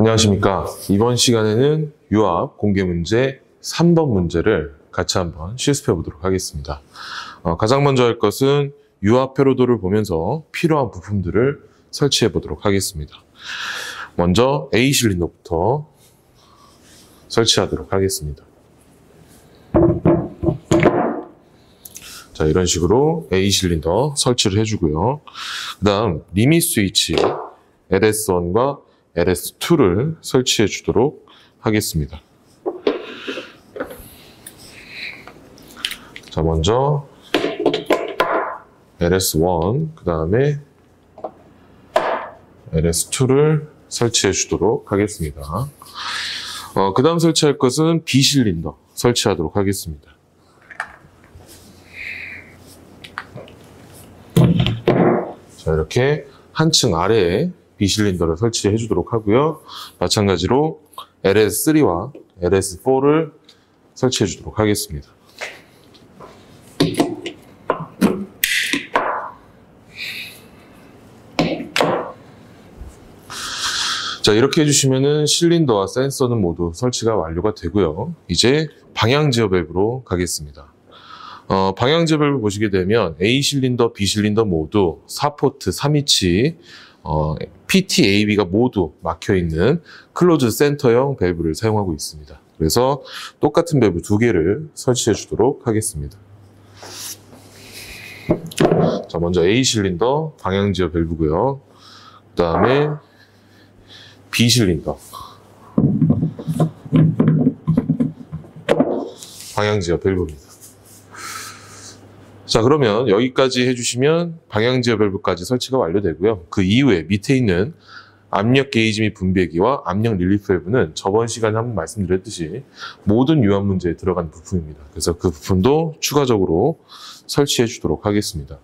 안녕하십니까. 이번 시간에는 유압 공개 문제 3번 문제를 같이 한번 실습해 보도록 하겠습니다. 가장 먼저 할 것은 유압 회로도를 보면서 필요한 부품들을 설치해 보도록 하겠습니다. 먼저 A 실린더부터 설치하도록 하겠습니다. 자, 이런 식으로 A 실린더 설치를 해주고요. 그 다음 리밋 스위치 LS1과 LS2를 설치해 주도록 하겠습니다. 자, 먼저 LS1, 그 다음에 LS2를 설치해 주도록 하겠습니다. 그 다음 설치할 것은 B 실린더 설치하도록 하겠습니다. 자, 이렇게 한층 아래에 B 실린더를 설치해 주도록 하고요. 마찬가지로 LS3와 LS4를 설치해 주도록 하겠습니다. 자, 이렇게 해주시면은 실린더와 센서는 모두 설치가 완료가 되고요. 이제 방향 제어 밸브로 가겠습니다. 방향 제어 밸브 보시게 되면 A 실린더, B 실린더 모두 4포트 3위치 PTAB가 모두 막혀있는 클로즈 센터형 밸브를 사용하고 있습니다. 그래서 똑같은 밸브 2개를 설치해 주도록 하겠습니다. 자, 먼저 A 실린더 방향 제어 밸브고요. 그 다음에 B 실린더 방향 제어 밸브입니다. 자, 그러면 여기까지 해주시면 방향 제어 밸브까지 설치가 완료되고요. 그 이후에 밑에 있는 압력 게이지 및 분배기와 압력 릴리프 밸브는 저번 시간에 한번 말씀드렸듯이 모든 유압 문제에 들어간 부품입니다. 그래서 그 부품도 추가적으로 설치해 주도록 하겠습니다.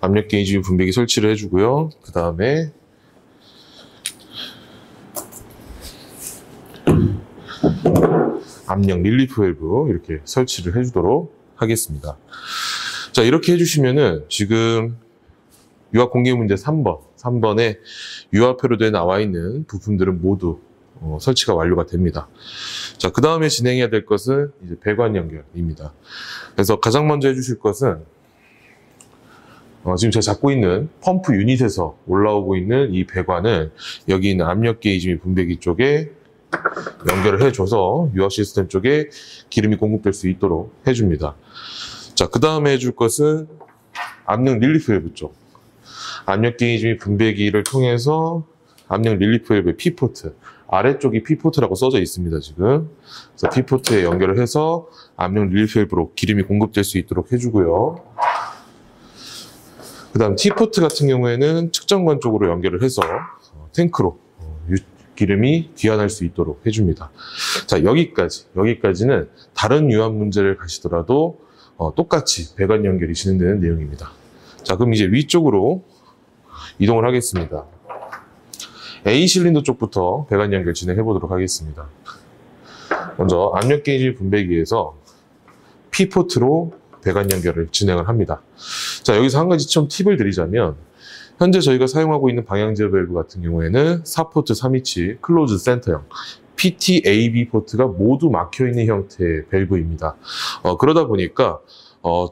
압력 게이지 및 분배기 설치를 해주고요. 그 다음에 압력 릴리프 밸브 이렇게 설치를 해주도록 하겠습니다. 자, 이렇게 해주시면은 지금 유압 공개 문제 3번에 유압 회로도에 나와 있는 부품들은 모두 설치가 완료가 됩니다. 자, 그 다음에 진행해야 될 것은 이제 배관 연결입니다. 그래서 가장 먼저 해주실 것은 지금 제가 잡고 있는 펌프 유닛에서 올라오고 있는 이 배관을 여기 있는 압력 게이지 및 분배기 쪽에 연결을 해줘서 유압 시스템 쪽에 기름이 공급될 수 있도록 해줍니다. 자, 그 다음에 해줄 것은 압력 릴리프 밸브 쪽. 압력 게이지 및 분배기를 통해서 압력 릴리프 밸브의 P포트. 아래쪽이 P포트라고 써져 있습니다, 지금. 그래서 P포트에 연결을 해서 압력 릴리프 밸브로 기름이 공급될 수 있도록 해주고요. 그 다음 T포트 같은 경우에는 측정관 쪽으로 연결을 해서 탱크로 기름이 귀환할 수 있도록 해줍니다. 자, 여기까지는 다른 유압 문제를 가시더라도 똑같이 배관 연결이 진행되는 내용입니다. 자, 그럼 이제 위쪽으로 이동을 하겠습니다. A 실린더 쪽부터 배관 연결 진행해 보도록 하겠습니다. 먼저 압력 게이지 분배기에서 P포트로 배관 연결을 진행을 합니다. 자, 여기서 한 가지 좀 팁을 드리자면 현재 저희가 사용하고 있는 방향 제어 밸브 같은 경우에는 4포트 3위치 클로즈 센터형 PTAB 포트가 모두 막혀있는 형태의 밸브입니다. 그러다 보니까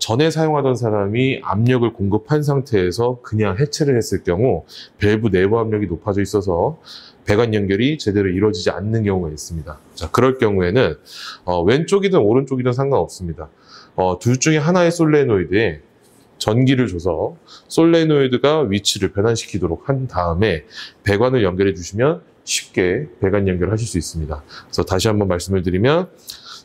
전에 사용하던 사람이 압력을 공급한 상태에서 그냥 해체를 했을 경우 밸브 내부 압력이 높아져 있어서 배관 연결이 제대로 이루어지지 않는 경우가 있습니다. 자, 그럴 경우에는 왼쪽이든 오른쪽이든 상관없습니다. 둘 중에 하나의 솔레노이드에 전기를 줘서 솔레노이드가 위치를 변환시키도록 한 다음에 배관을 연결해 주시면 쉽게 배관 연결하실 수 있습니다. 그래서 다시 한번 말씀을 드리면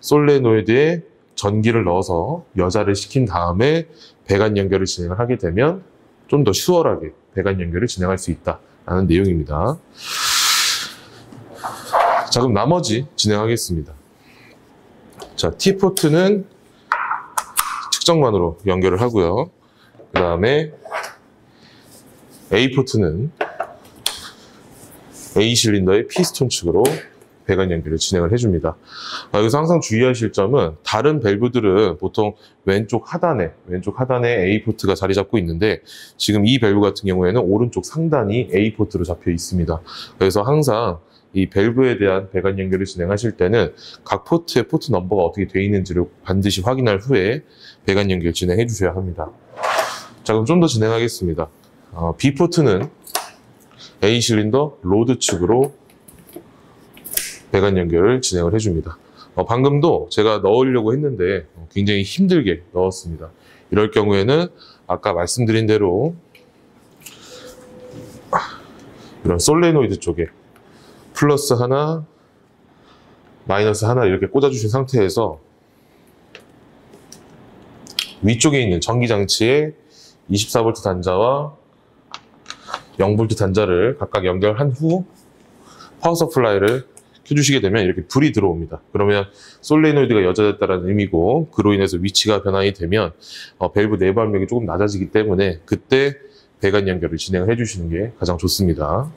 솔레노이드에 전기를 넣어서 여자를 시킨 다음에 배관 연결을 진행을 하게 되면 좀 더 수월하게 배관 연결을 진행할 수 있다라는 내용입니다. 자, 그럼 나머지 진행하겠습니다. 자, T포트는 측정관으로 연결을 하고요. 그 다음에 A 포트는 A 실린더의 피스톤 측으로 배관 연결을 진행을 해줍니다. 여기서 항상 주의하실 점은 다른 밸브들은 보통 왼쪽 하단에 A 포트가 자리 잡고 있는데 지금 이 밸브 같은 경우에는 오른쪽 상단이 A 포트로 잡혀 있습니다. 그래서 항상 이 밸브에 대한 배관 연결을 진행하실 때는 각 포트의 포트 넘버가 어떻게 되어 있는지를 반드시 확인할 후에 배관 연결 진행해 주셔야 합니다. 자, 그럼 좀 더 진행하겠습니다. B 포트는 A 실린더 로드 측으로 배관 연결을 진행을 해줍니다. 방금도 제가 넣으려고 했는데 굉장히 힘들게 넣었습니다. 이럴 경우에는 아까 말씀드린 대로 이런 솔레노이드 쪽에 플러스 하나, 마이너스 하나 이렇게 꽂아주신 상태에서 위쪽에 있는 전기장치에 24V 단자와 0V 단자를 각각 연결한 후 파워 서플라이를 켜주시게 되면 이렇게 불이 들어옵니다. 그러면 솔레노이드가 여전했다는 의미고 그로 인해서 위치가 변환이 되면 밸브 내부 압력이 조금 낮아지기 때문에 그때 배관 연결을 진행을 해주시는 게 가장 좋습니다.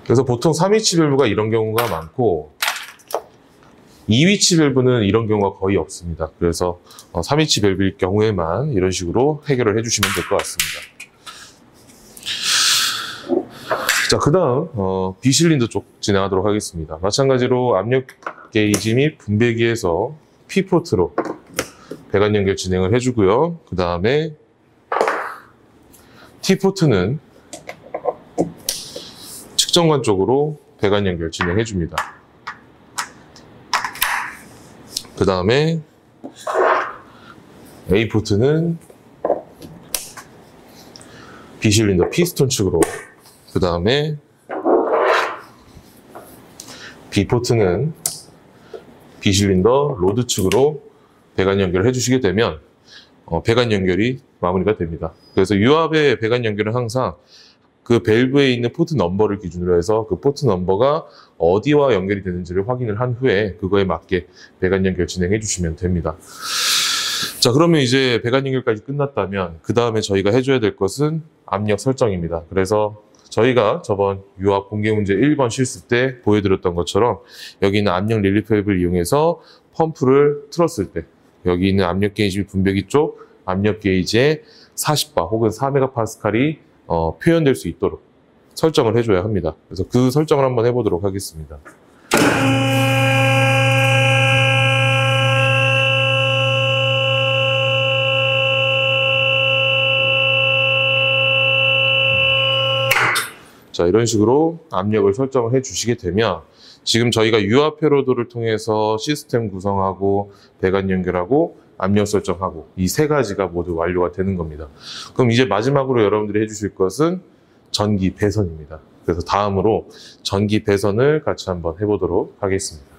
그래서 보통 3위치 밸브가 이런 경우가 많고 2위치 밸브는 이런 경우가 거의 없습니다. 그래서 3위치 밸브일 경우에만 이런 식으로 해결을 해주시면 될 것 같습니다. 자, 그 다음 B 실린더 쪽 진행하도록 하겠습니다. 마찬가지로 압력 게이지 및 분배기에서 P 포트로 배관 연결 진행을 해주고요. 그 다음에 T 포트는 측정관 쪽으로 배관 연결 진행해 줍니다. 그 다음에 A 포트는 B 실린더 피스톤 측으로, 그 다음에 B 포트는 B 실린더 로드 측으로 배관 연결을 해주시게 되면 배관 연결이 마무리가 됩니다. 그래서 유압의 배관 연결은 항상 그 밸브에 있는 포트 넘버를 기준으로 해서 그 포트 넘버가 어디와 연결이 되는지를 확인을 한 후에 그거에 맞게 배관 연결 진행해 주시면 됩니다. 자, 그러면 이제 배관 연결까지 끝났다면 그 다음에 저희가 해줘야 될 것은 압력 설정입니다. 그래서 저희가 저번 유압 공개 문제 1번 실습 때 보여드렸던 것처럼 여기 있는 압력 릴리 밸브를 이용해서 펌프를 틀었을 때 여기 있는 압력 게이지 분배기 쪽 압력 게이지에 40바 혹은 4메가파스칼이 표현될 수 있도록 설정을 해줘야 합니다. 그래서 그 설정을 한번 해보도록 하겠습니다. 자, 이런 식으로 압력을 설정을 해 주시게 되면 지금 저희가 유압 패러도를 통해서 시스템 구성하고 배관 연결하고 압력 설정하고 이 세 가지가 모두 완료가 되는 겁니다. 그럼 이제 마지막으로 여러분들이 해주실 것은 전기 배선입니다. 그래서 다음으로 전기 배선을 같이 한번 해보도록 하겠습니다.